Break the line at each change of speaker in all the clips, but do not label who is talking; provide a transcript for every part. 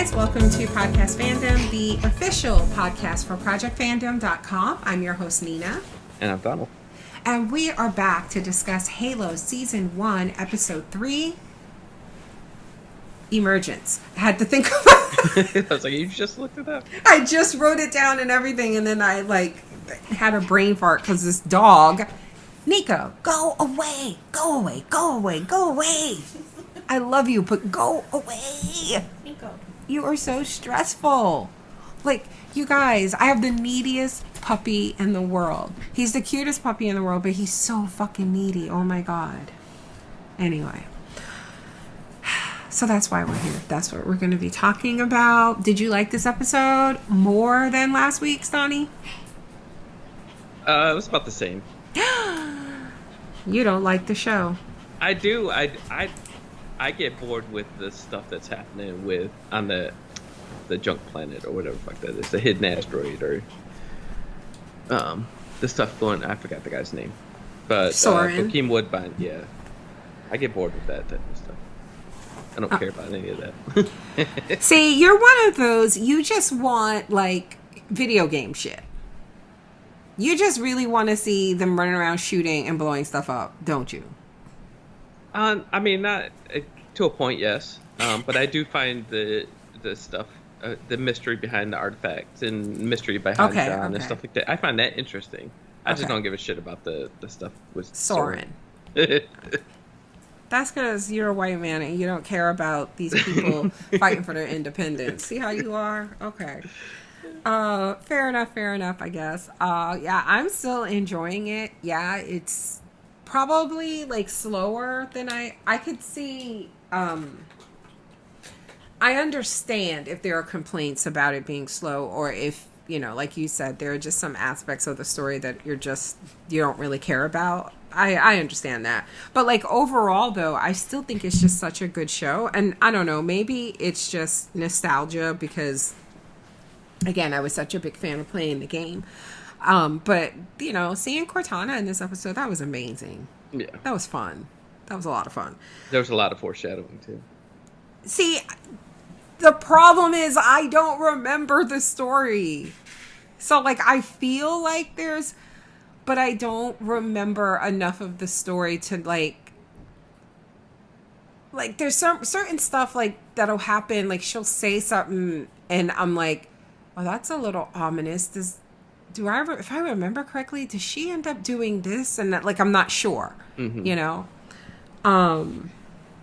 guys, welcome to Podcast Fandom, the official podcast for ProjectFandom.com. I'm your host, Nina.
And I'm Donald.
And we are back to discuss Halo Season 1, Episode 3, Emergence. I had to think about
I was like, you just looked it up?
I just wrote it down and everything, and then I, had a brain fart because this dog, Nico, go away, go away, go away, go away. I love you, but go away.
Nico.
You are so stressful. You guys, I have the neediest puppy in the world. He's the cutest puppy in the world, but he's so fucking needy. Oh my God. Anyway. So that's why we're here. That's what we're going to be talking about. Did you like this episode more than last week's, Donnie?
It was about the same.
You don't like the show.
I do. I get bored with the stuff that's happening on the junk planet or whatever the fuck that is, the hidden asteroid or the stuff going. I forgot the guy's name, but Joaquin Woodbine. Yeah, I get bored with that type of stuff. I don't care about any of that.
See, you're one of those. You just want video game shit. You just really want to see them running around shooting and blowing stuff up, don't you?
I mean, not to a point, yes. But I do find the stuff, the mystery behind the artifacts and mystery behind John and stuff like that. I find that interesting. I just don't give a shit about the stuff with
Soren. That's because you're a white man and you don't care about these people fighting for their independence. See how you are? Okay. Fair enough, I guess. Yeah, I'm still enjoying it. Yeah, it's probably slower than I could see. I understand if there are complaints about it being slow, or if, like you said, there are just some aspects of the story that you don't really care about. I understand that. But overall though, I still think it's just such a good show. And I don't know, maybe it's just nostalgia because, again, I was such a big fan of playing the game. But, seeing Cortana in this episode, that was amazing.
Yeah.
That was fun. That was a lot of fun.
There was a lot of foreshadowing, too.
See, the problem is I don't remember the story. So, I feel like there's... But I don't remember enough of the story to, there's some certain stuff, that'll happen. She'll say something, and I'm like, oh, that's a little ominous. If I remember correctly, does she end up doing this? And I'm not sure,
mm-hmm.
You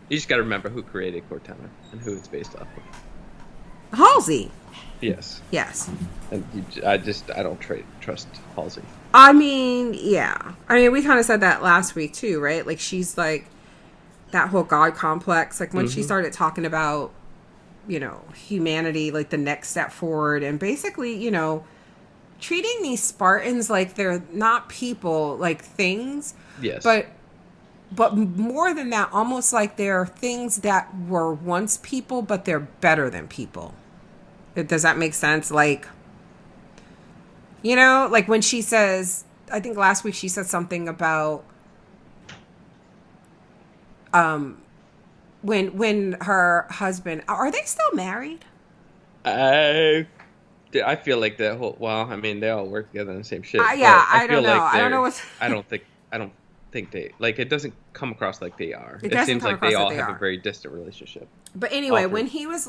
just got to remember who created Cortana and who it's based off of.
Halsey.
Yes. And I don't trust Halsey.
I mean, yeah. We kind of said that last week too, right? She's that whole God complex. When
mm-hmm.
she started talking about, humanity, the next step forward, and basically, treating these Spartans like they're not people, things.
Yes.
But more than that, almost like they're things that were once people, but they're better than people. Does that make sense? When she says, I think last week she said something about when her husband, are they still married?
I feel like that whole, they all work together on the same shit.
I don't know. I don't know what's...
I don't think they, it doesn't come across like they are. It seems like they all have a very distant relationship.
But anyway, when he was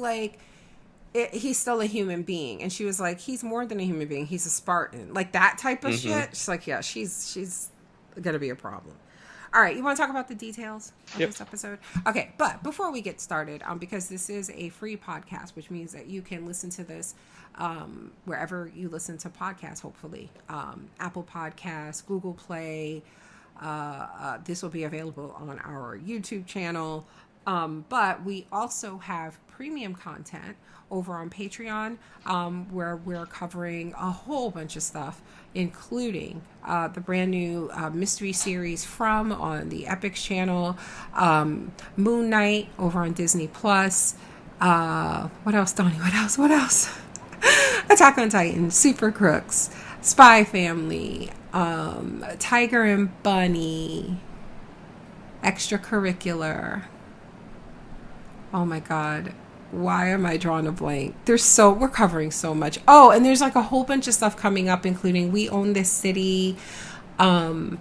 he's still a human being, and she was like, he's more than a human being, he's a Spartan, that type of
mm-hmm.
shit. She's like, yeah, she's gonna be a problem. All right, you want to talk about the details of this episode? Okay, but before we get started, because this is a free podcast, which means that you can listen to this wherever you listen to podcasts, hopefully. Apple Podcasts, Google Play. This will be available on our YouTube channel. But we also have premium content over on Patreon, where we're covering a whole bunch of stuff, including the brand new mystery series on the Epix channel, Moon Knight over on Disney Plus. What else, Donnie? What else? Attack on Titan, Super Crooks, Spy Family, Tiger and Bunny, Extracurricular. Oh my God. Why am I drawing a blank? We're covering so much. Oh, and there's like a whole bunch of stuff coming up, including We Own This City, Shining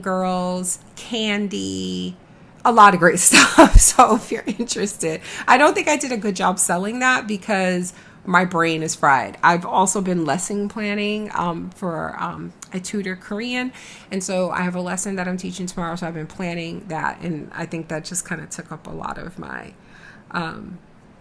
Girls, Candy, a lot of great stuff. So if you're interested, I don't think I did a good job selling that because my brain is fried. I've also been lesson planning for I tutor Korean, and so I have a lesson that I'm teaching tomorrow, so I've been planning that, and I think that just kind of took up a lot of my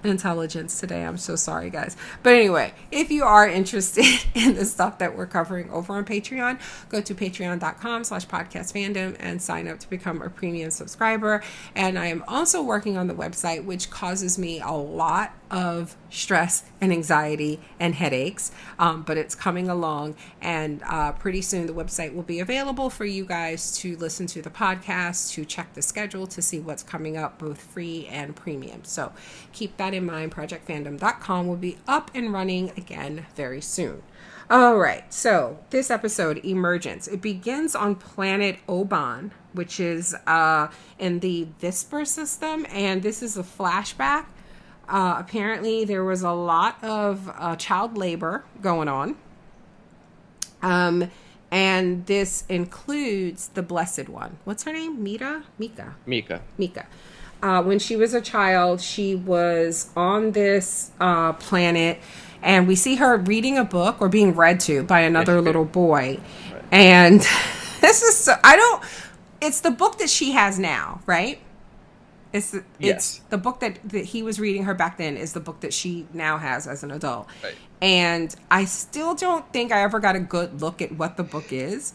intelligence today. I'm so sorry, guys. But anyway, if you are interested in the stuff that we're covering over on Patreon, go to patreon.com/podcastfandom and sign up to become a premium subscriber. And I am also working on the website, which causes me a lot of stress and anxiety and headaches, but it's coming along, and pretty soon the website will be available for you guys to listen to the podcast, to check the schedule, to see what's coming up, both free and premium. So keep that in mind. projectfandom.com will be up and running again very soon. All right, so this episode, Emergence, it begins on planet Oban, which is in the Visper system, and this is a flashback. Apparently there was a lot of child labor going on. And this includes the Blessed One. What's her name? Mika. When she was a child, she was on this planet, and we see her reading a book or being read to by another little boy. Right. And this is it's the book that she has now, right? It's the book that he was reading her back then is the book that she now has as an adult. Right. And I still don't think I ever got a good look at what the book is.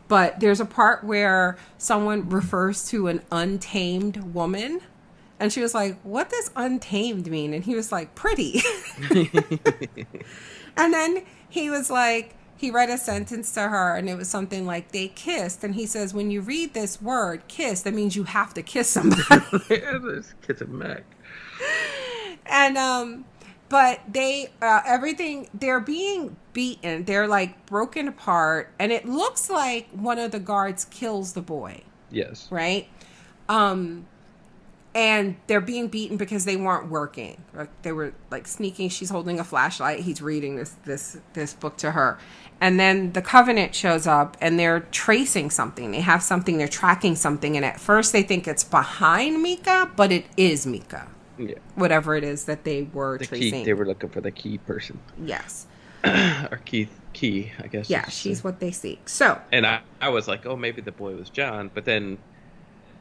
But there's a part where someone refers to an untamed woman. And she was like, what does untamed mean? And he was like, pretty. And then he was like, he read a sentence to her, and it was something like, they kissed. And he says, when you read this word, kiss, that means you have to kiss somebody.
Kiss a Mac.
And, but they, they're being beaten. They're like broken apart. And it looks like one of the guards kills the boy.
Yes.
Right? And they're being beaten because they weren't working. They were like sneaking. She's holding a flashlight. He's reading this book to her. And then the Covenant shows up, and they're tracing something. They have something. They're tracking something. And at first they think it's behind Mika, but it is Mika.
Yeah.
Whatever it is that they were tracing.
They were looking for the key person.
Yes.
Or key, I guess.
Yeah, she's what they seek. So.
And I was like, oh, maybe the boy was John. But then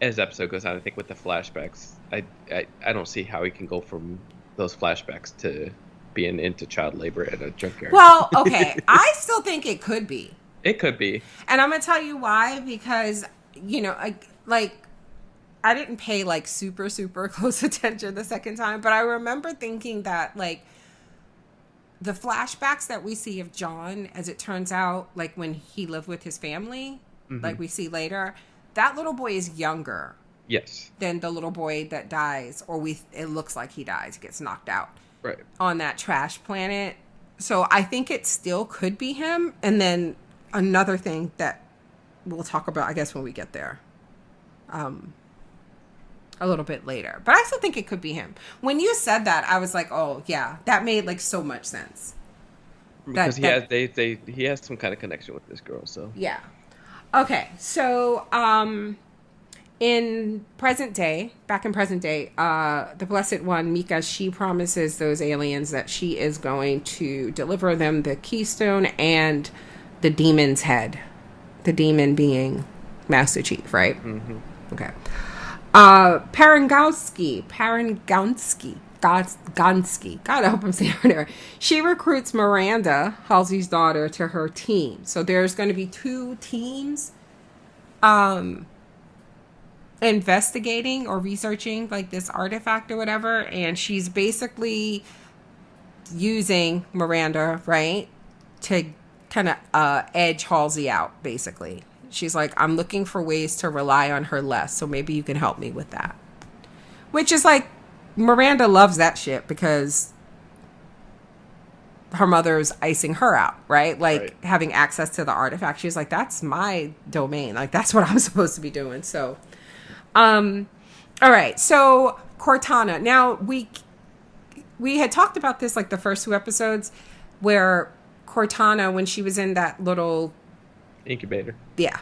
as the episode goes on, I think with the flashbacks, I don't see how he can go from those flashbacks to being into child labor at a junkyard.
Well, okay. I still think it could be.
It could be.
And I'm going to tell you why, because, I didn't pay like super, super close attention the second time, but I remember thinking that like the flashbacks that we see of John, as it turns out, like when he lived with his family, like we see later, that little boy is younger.
Yes.
Than the little boy that dies, or it looks like he dies, gets knocked out.
Right. On
that trash planet. So I think it still could be him. And then another thing that we'll talk about, I guess, when we get there. A little bit later. But I still think it could be him. When you said that, I was like, oh, yeah, that made like so much sense.
Because he has some kind of connection with this girl, so.
Yeah. Okay, so in present day, the Blessed One, Mika, she promises those aliens that she is going to deliver them the keystone and the demon's head. The demon being Master Chief, right? Mm-hmm. Okay. Gansky. God, I hope I'm saying her name. She recruits Miranda, Halsey's daughter, to her team. So there's going to be 2 teams investigating or researching like this artifact or whatever. And she's basically using Miranda, right, to kind of edge Halsey out, basically. She's like, I'm looking for ways to rely on her less, so maybe you can help me with that. Which is like, Miranda loves that shit because her mother's icing her out, right? Like, having access to the artifact. She's like, that's my domain. Like, that's what I'm supposed to be doing. So, all right. So, Cortana. Now, we had talked about this like the first 2 episodes where Cortana, when she was in that little
incubator.
Yeah.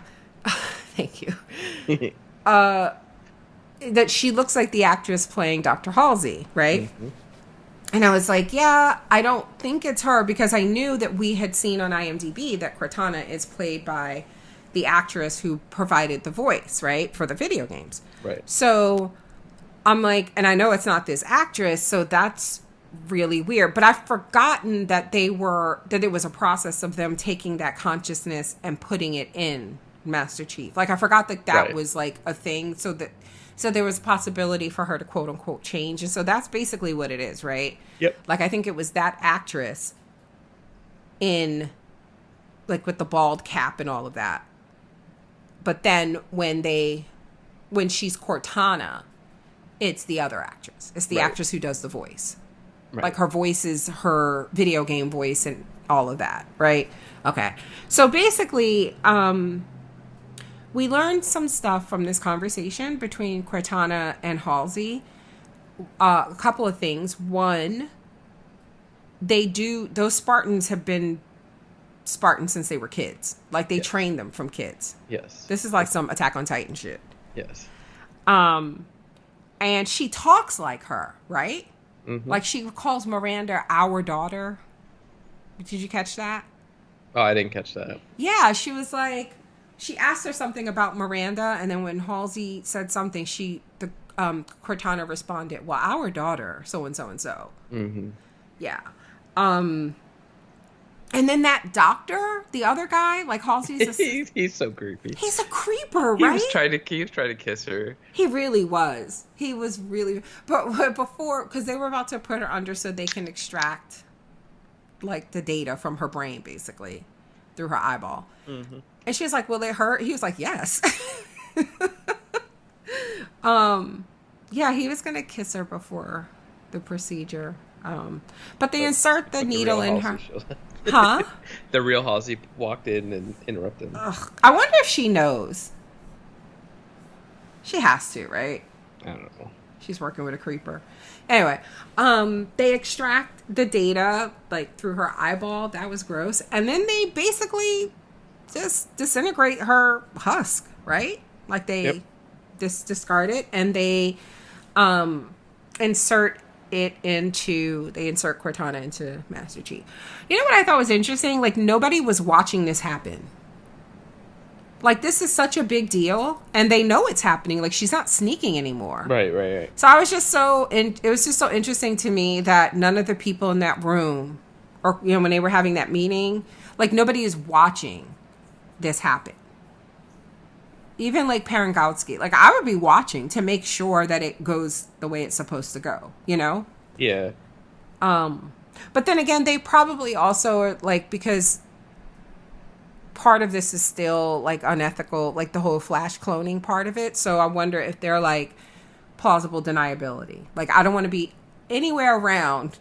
Thank you. That she looks like the actress playing Dr. Halsey, right? Mm-hmm. And I was like, yeah, I don't think it's her, because I knew that we had seen on IMDb that Cortana is played by the actress who provided the voice, right, for the video games.
Right.
So I'm like, and I know it's not this actress, so that's really weird. But I've forgotten that it was a process of them taking that consciousness and putting it in Master Chief. Like, I forgot that
right.
was like a thing, so there was a possibility for her to quote unquote change. And so that's basically what it is, right?
Yep.
Like, I think it was that actress in, like, with the bald cap and all of that. But then when she's Cortana, it's the other actress. It's the
right.
actress who does the voice.
Right.
Like, her voice is her video game voice and all of that, right? Okay. So basically, we learned some stuff from this conversation between Cortana and Halsey. A couple of things. One, those Spartans have been Spartans since they were kids. Like, they
yes.
trained them from kids.
Yes.
This is like some Attack on Titan shit.
Yes.
And she talks like her, right?
Mm-hmm.
Like, she calls Miranda our daughter. Did you catch that?
Oh, I didn't catch that.
Yeah, she was like, she asked her something about Miranda, and then when Halsey said something, Cortana responded, well, our daughter, so-and-so and so.
Mm-hmm.
Yeah. And then that doctor, the other guy, like Halsey's...
He's so creepy.
He's a creeper, right?
He was trying to kiss her.
He really was. He was really... But before, because they were about to put her under so they can extract, like, the data from her brain, basically, through her eyeball. Mm-hmm. And she was like, will it hurt? He was like, yes. Yeah, he was going to kiss her before the procedure. But they insert the needle in her. Huh?
The real Halsey walked in and interrupted him.
Ugh, I wonder if she knows. She has to, right?
I don't know.
She's working with a creeper. Anyway, they extract the data, like, through her eyeball. That was gross. And then they basically just disintegrate her husk, right? Like, they just discard it, and they insert Cortana into Master Chief. You know what I thought was interesting? Like, nobody was watching this happen. Like, this is such a big deal, and they know it's happening. Like, she's not sneaking anymore.
Right.
So I was just it was just so interesting to me that none of the people in that room, or, you know, when they were having that meeting, like, nobody is watching this happen. Even, like, Parangowski. Like, I would be watching to make sure that it goes the way it's supposed to go, you know?
Yeah.
But then again, they probably also are, like, because part of this is still, like, unethical, like, the whole Flash cloning part of it. So I wonder if they're, like, plausible deniability. Like, I don't want to be anywhere around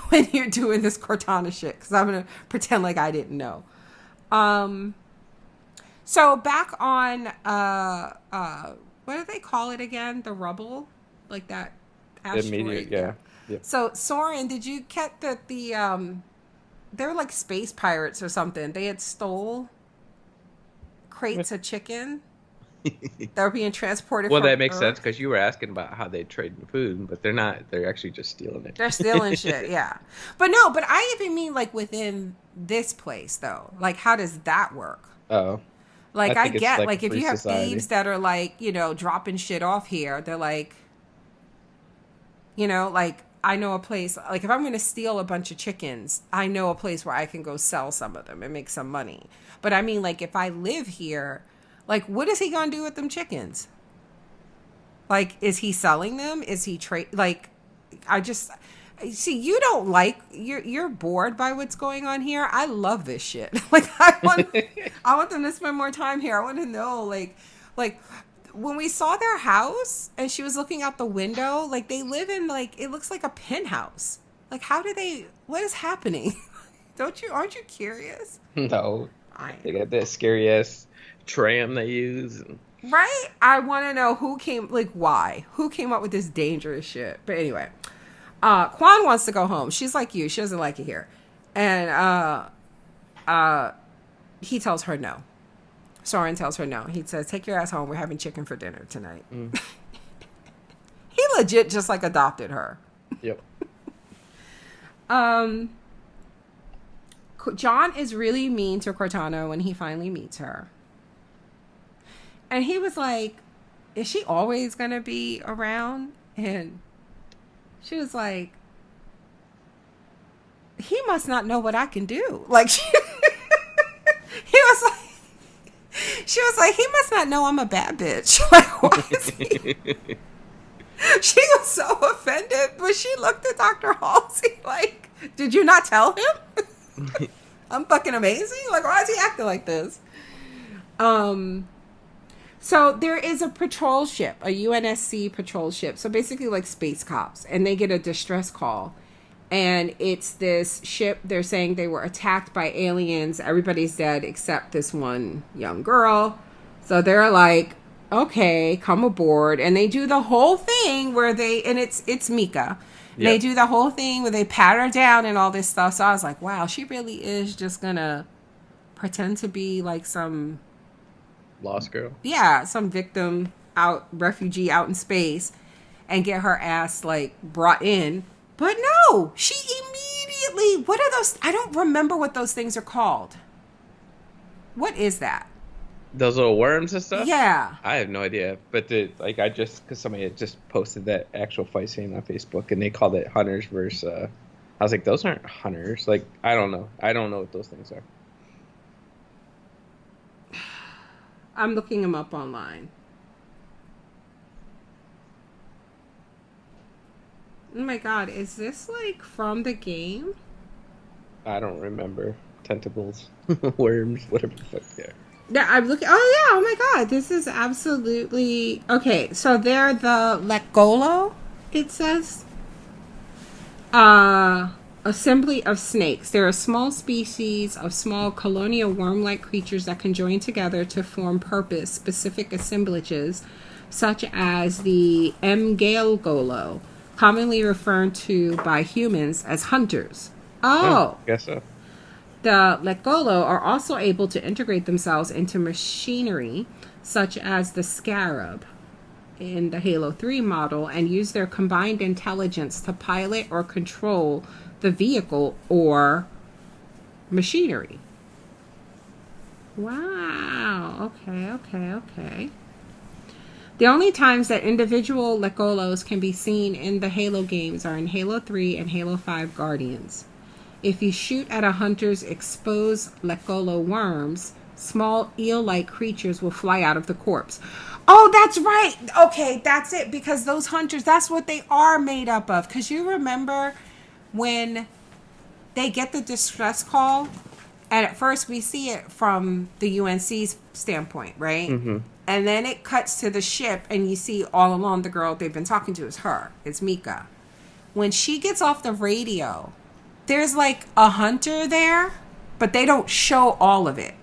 when you're doing this Cortana shit, because I'm going to pretend like I didn't know. So back on, what do they call it again? The rubble? Like that asteroid?
Yeah.
So, Soren, did you get that they were like space pirates or something. They had stole crates of chicken that were being transported
well,
from
that makes
Earth.
sense, because you were asking about how they trade in food, but they're not. They're actually just stealing it.
They're stealing shit, yeah. But I even mean, like, within this place, though. Like, how does that work?
Oh.
Like, I get, like if you have
society.
thieves that are, like, you know, dropping shit off here, they're like, you know, like, I know a place, like, if I'm going to steal a bunch of chickens, I know a place where I can go sell some of them and make some money. But I mean, like, if I live here, like, what is he going to do with them chickens? Like, is he selling them? Is he like, I just... See, you don't like, you're bored by what's going on here. I love this shit. Like, I want them to spend more time here. I want to know, like when we saw their house and she was looking out the window, like, they live in, like, it looks like a penthouse. Like, what is happening? Aren't you curious?
No. They got that scary ass tram they use.
Right? I want to know who came, like, why? Who came up with this dangerous shit? But anyway, Quan wants to go home. She's like you. She doesn't like it here. And he tells her no. Soren tells her no. He says, take your ass home. We're having chicken for dinner tonight. He legit just, like, adopted her.
Yep.
John is really mean to Cortana when he finally meets her. And he was like, is she always going to be around? And she was like, he must not know what I can do. Like, she was like, he must not know I'm a bad bitch. Like, why is he? She was so offended, but she looked at Dr. Halsey like, did you not tell him? I'm fucking amazing? Like, why is he acting like this? So there is a patrol ship, a UNSC patrol ship. So basically like space cops, and they get a distress call. And it's this ship, they're saying they were attacked by aliens. Everybody's dead except this one young girl. So they're like, okay, come aboard. And they do the whole thing where it's Mika. Yep. They do the whole thing where they pat her down and all this stuff. So I was like, wow, she really is just gonna pretend to be like some
lost girl.
Yeah, some victim refugee out in space and get her ass like brought in. But no, she immediately, what are those? I don't remember what those things are called. What is that?
Those little worms and stuff?
Yeah.
I have no idea. But because somebody had just posted that actual fight scene on Facebook and they called it hunters versus, I was like, those aren't hunters. Like, I don't know. I don't know what those things are.
I'm looking them up online. Oh my god, is this like from the game?
I don't remember. Tentacles, worms, whatever the fuck they are.
Yeah, I'm looking. Oh yeah! Oh my god, this is absolutely okay. So they're the Lekgolo. It says, assembly of snakes. They're a small species of small colonial worm-like creatures that can join together to form purpose-specific assemblages, such as the Mgalgolo, commonly referred to by humans as hunters. Oh,
guess so.
The Lekgolo are also able to integrate themselves into machinery, such as the Scarab in the Halo 3 model, and use their combined intelligence to pilot or control the vehicle or machinery. Wow. Okay. The only times that individual Lekgolos can be seen in the Halo games are in Halo 3 and Halo 5 Guardians. If you shoot at a hunter's exposed Lekgolo worms, small eel-like creatures will fly out of the corpse. Oh, that's right. Okay, that's it. Because those hunters, that's what they are made up of. Because you remember when they get the distress call, and at first we see it from the UNC's standpoint, right? Mm-hmm. And then it cuts to the ship, and you see all along the girl they've been talking to is her. It's Mika. When she gets off the radio, there's like a hunter there, but they don't show all of it.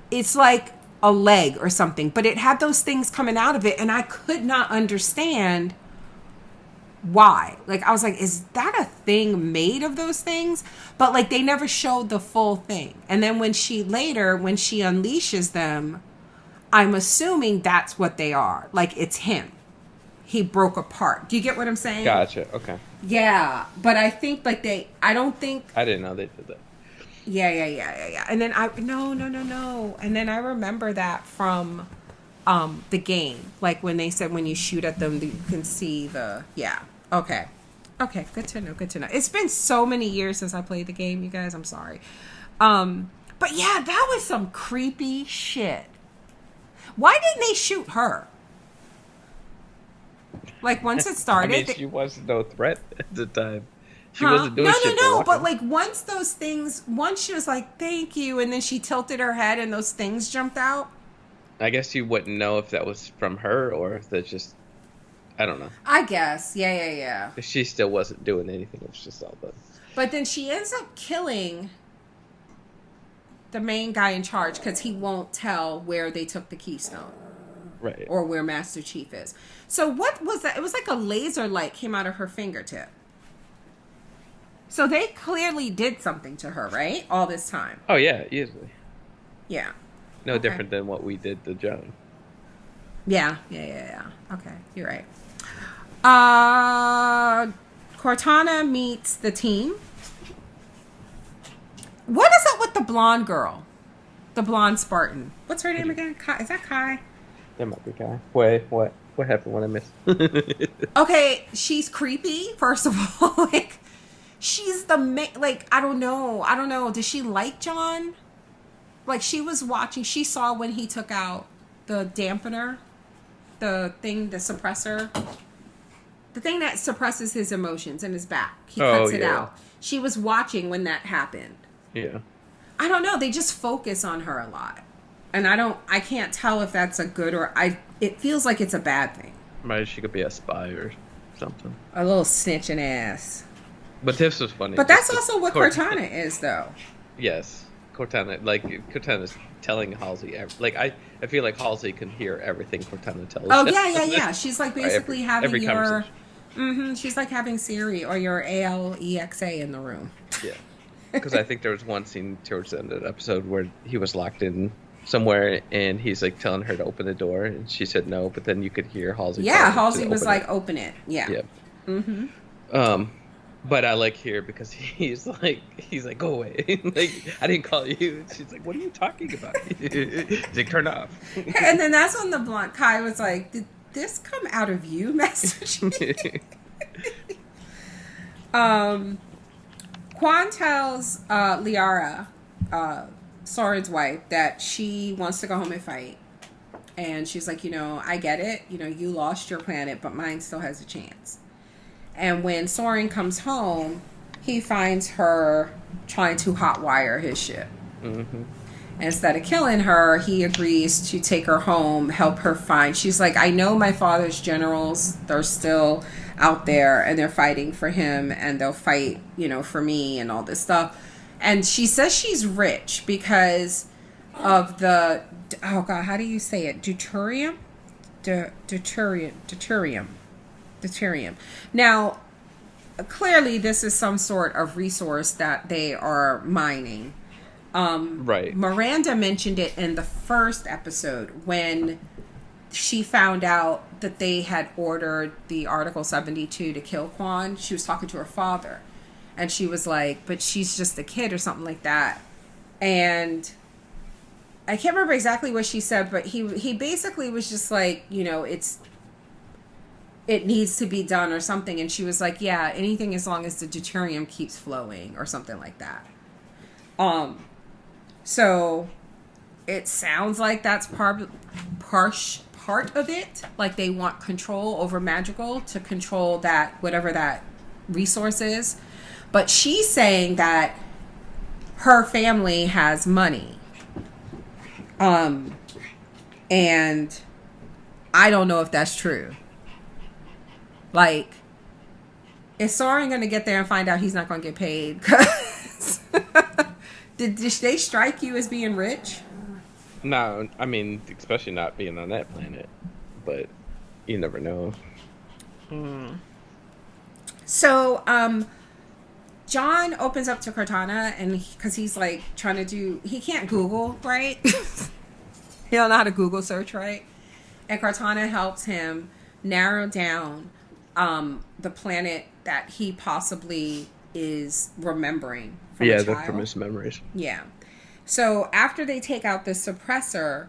It's like a leg or something, but it had those things coming out of it, and I could not understand why. Like, I was like, is that a thing made of those things? But like, they never showed the full thing. And then when she unleashes them, I'm assuming that's what they are. Like, it's him. He broke apart. Do you get what I'm saying?
Gotcha. Okay.
Yeah, but I think like I
didn't know they did that.
Yeah. And then no. And then I remember that from the game. Like when they said when you shoot at them, you can see Okay, good to know. It's been so many years since I played the game, you guys. I'm sorry. But yeah, that was some creepy shit. Why didn't they shoot her? Like, once it started...
I mean, she was no threat at the time. She wasn't doing shit.
No. But, like, once she was like, thank you, and then she tilted her head and those things jumped out.
I guess you wouldn't know if that was from her or if that's just... I don't know.
I guess. Yeah.
She still wasn't doing anything. It was just all done.
But then she ends up killing the main guy in charge because he won't tell where they took the keystone.
Right.
Or where Master Chief is. So what was that? It was like a laser light came out of her fingertip. So they clearly did something to her, right? All this time.
Oh, yeah, easily.
Yeah.
No different than what we did to Joan.
Yeah. Okay, you're right. Cortana meets the team. What is up with the blonde girl? The blonde Spartan. What's her name again? Kai? Is that Kai?
That might be Kai. Wait, what? What happened when I missed?
Okay, she's creepy, first of all. Like, she's the like, I don't know. Does she like John? Like, she was watching, she saw when he took out the dampener, the suppressor, the thing that suppresses his emotions in his back. He cuts it out. She was watching when that happened.
Yeah.
I don't know. They just focus on her a lot. And I can't tell if that's a good or it feels like it's a bad thing.
Maybe she could be a spy or something.
A little snitching ass.
But this was funny.
But that's also what Cortana is, though.
Yes. Cortana's telling Halsey, like, I feel like Halsey can hear everything Cortana tells.
Oh, yeah. She's like basically having your... she's like having Siri or your Alexa in the room.
Yeah. Because I think there was one scene towards the end of the episode where he was locked in somewhere and he's like telling her to open the door and she said no, but then you could hear Halsey.
Yeah, Halsey was like, open it. Yeah.
But I like here because he's like, go away. Like, I didn't call you. She's like, what are you talking about? He's like, turn off.
And then that's when the blonde Kai was like, did this come out of you, Master Chief? Quan tells Liara, Soren's wife, that she wants to go home and fight. And she's like, I get it. You lost your planet, but mine still has a chance. And when Soren comes home, he finds her trying to hotwire his ship. Mm-hmm. And instead of killing her, he agrees to take her home, help her find... She's like, I know my father's generals. They're still out there, and they're fighting for him, and they'll fight, for me and all this stuff. And she says she's rich because of the... Oh, God, how do you say it? Deuterium? Deuterium. Now, clearly this is some sort of resource that they are mining.
Right.
Miranda mentioned it in the first episode when she found out that they had ordered the Article 72 to kill Quan. She was talking to her father. And she was like, but she's just a kid or something like that. And I can't remember exactly what she said, but he basically was just like, it needs to be done or something. And she was like, yeah, anything as long as the deuterium keeps flowing or something like that. So it sounds like that's part of it. Like they want control over magical to control that, whatever that resource is. But she's saying that her family has money. And I don't know if that's true. Like, is Soren going to get there and find out he's not going to get paid? Cause did they strike you as being rich?
No, I mean, especially not being on that planet. But you never know.
So, John opens up to Cortana, and because he's like trying to do, he can't Google, right? He don't know how to Google search, right? And Cortana helps him narrow down the planet that he possibly is remembering from a child.
From his memories.
Yeah. So after they take out the suppressor,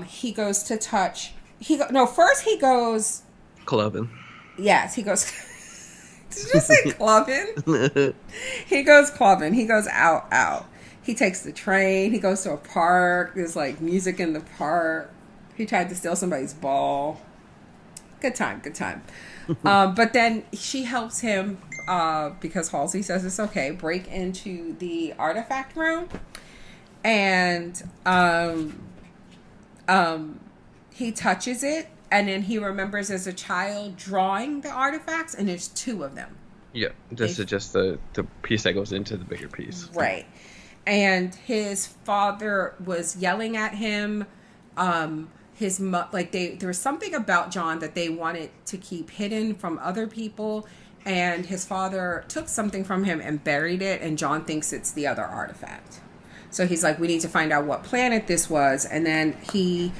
he goes to touch. First he goes.
Clubbing.
Yes, he goes. Did you just say clubbing? He goes clubbing. He goes out. He takes the train. He goes to a park. There's like music in the park. He tried to steal somebody's ball. Good time. But then she helps him, because Halsey says it's okay, break into the artifact room. And he touches it. And then he remembers as a child drawing the artifacts. And there's two of them.
Yeah, this is just the piece that goes into the bigger piece.
Right. And his father was yelling at him. there was something about John that they wanted to keep hidden from other people, and his father took something from him and buried it, and John thinks it's the other artifact. So he's like, we need to find out what planet this was. And then he,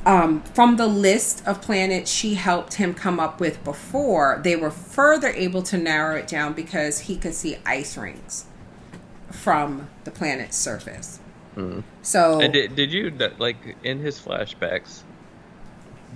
from the list of planets she helped him come up with before, they were further able to narrow it down because he could see ice rings from the planet's surface. Mm-hmm. So,
and did you, like, in his flashbacks,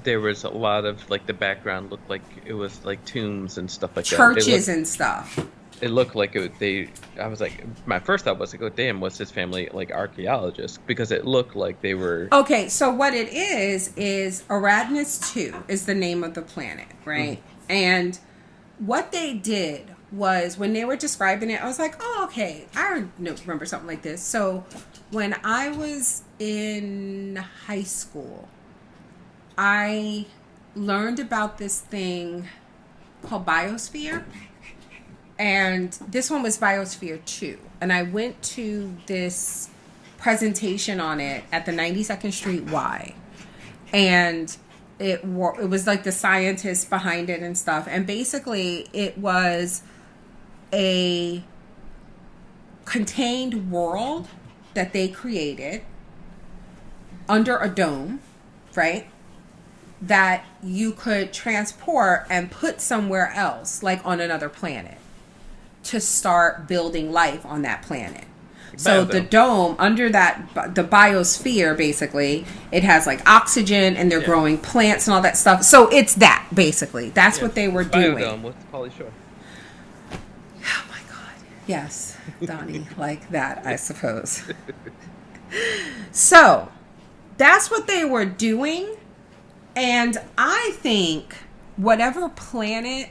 there was a lot of, like, the background looked like it was like tombs and stuff like
churches and stuff.
It looked like I was like, my first thought was like, oh damn, was his family like archaeologists? Because it looked like they were.
Okay, so what it is Eradnus 2 is the name of the planet, right? Mm-hmm. And what they did was, when they were describing it, I was like, oh, okay, I remember something like this. So when I was in high school, I learned about this thing called biosphere. And this one was Biosphere 2. And I went to this presentation on it at the 92nd Street Y. And it was like the scientists behind it and stuff. And basically it was a contained world that they created under a dome, right? That you could transport and put somewhere else, like on another planet, to start building life on that planet. So the dome under that, the biosphere, basically, it has like oxygen and they're growing plants and all that stuff. So it's that, basically. That's what they were doing.
Biodome with Pauly Shore.
Oh my God. Yes, Donnie, like that, I suppose. So that's what they were doing. And I think whatever planet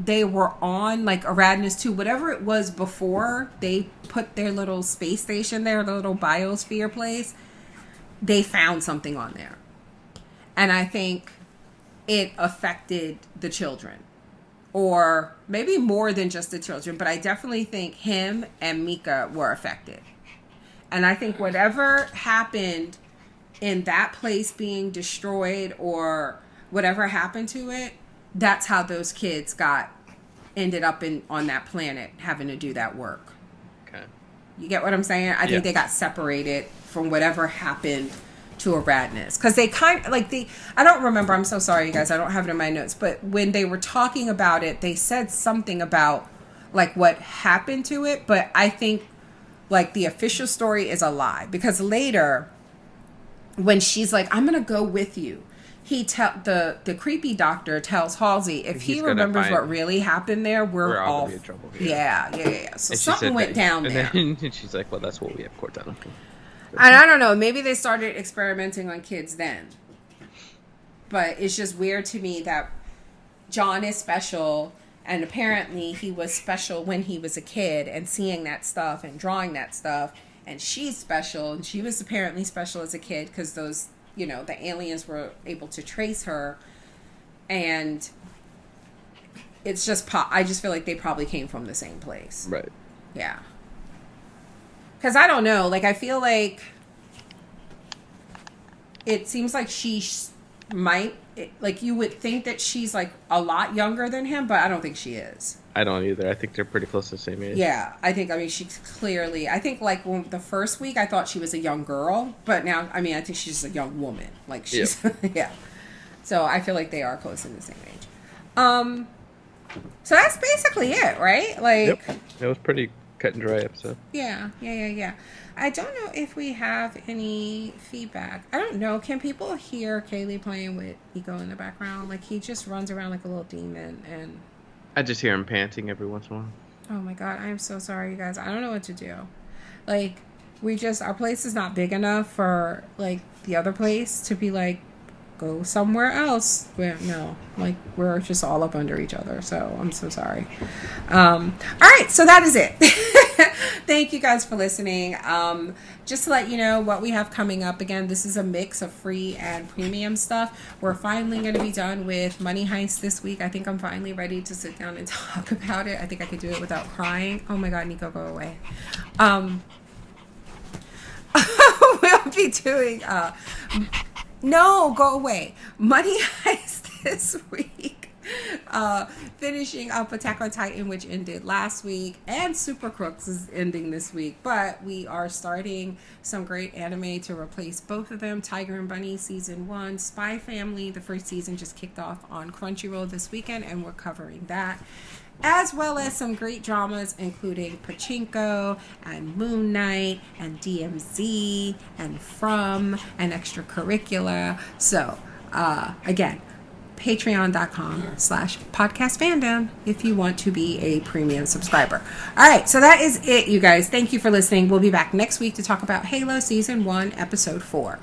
they were on, like Eradnus 2, whatever it was before they put their little space station there, the little biosphere place, they found something on there. And I think it affected the children. Or maybe more than just the children, but I definitely think him and Mika were affected. And I think whatever happened in that place being destroyed or whatever happened to it, that's how those kids ended up on that planet having to do that work.
Okay.
You get what I'm saying? I think they got separated from whatever happened to Eradnus. Because they I don't remember, I'm so sorry you guys, I don't have it in my notes, but when they were talking about it, they said something about like what happened to it, but I think like the official story is a lie. Because later, when she's like, I'm gonna go with you, the creepy doctor tells Halsey if he remembers what really happened there, we're all gonna be in trouble. Yeah. So something went down there.
And she's like, well, that's what we have Cortana for.
And I don't know, maybe they started experimenting on kids then. But it's just weird to me that John is special, and apparently he was special when he was a kid, and seeing that stuff and drawing that stuff, and she's special, and she was apparently special as a kid because those, the aliens were able to trace her, and it's just I just feel like they probably came from the same place.
Right.
Yeah. Because I don't know, like I feel like it seems like she might, like you would think that she's like a lot younger than him, but I don't think she is.
I don't either. I think they're pretty close to the same age.
Yeah, she's clearly, I think like the first week I thought she was a young girl, but now, I think she's a young woman. Like she's, yeah. So I feel like they are close in the same age. So that's basically it, right? Like,
yep. It was pretty cut and dry episode.
Yeah. I don't know if we have any feedback. I don't know. Can people hear Kaylee playing with Nico in the background? Like he just runs around like a little demon, and
I just hear him panting every once in a while.
Oh my God, I am so sorry, you guys. I don't know what to do. Like, our place is not big enough for, like, the other place to be like, go somewhere else. No, like, we're just all up under each other, so I'm so sorry. All right, so that is it. Thank you guys for listening. Just to let you know what we have coming up. Again, this is a mix of free and premium stuff. We're finally going to be done with Money Heist this week. I think I'm finally ready to sit down and talk about it. I think I could do it without crying. Oh my God, Nico, go away. We'll be doing No, go away. Money Heist this week. Finishing up Attack on Titan, which ended last week, and Super Crooks is ending this week. But we are starting some great anime to replace both of them. Tiger and Bunny Season 1. Spy Family, the first season just kicked off on Crunchyroll this weekend, and we're covering that. As well as some great dramas, including Pachinko, and Moon Knight, and DMZ, and From, and Extracurricular. So, again, patreon.com/podcastfandom if you want to be a premium subscriber. All right, so that is it, you guys. Thank you for listening. We'll be back next week to talk about Halo Season 1, Episode 4.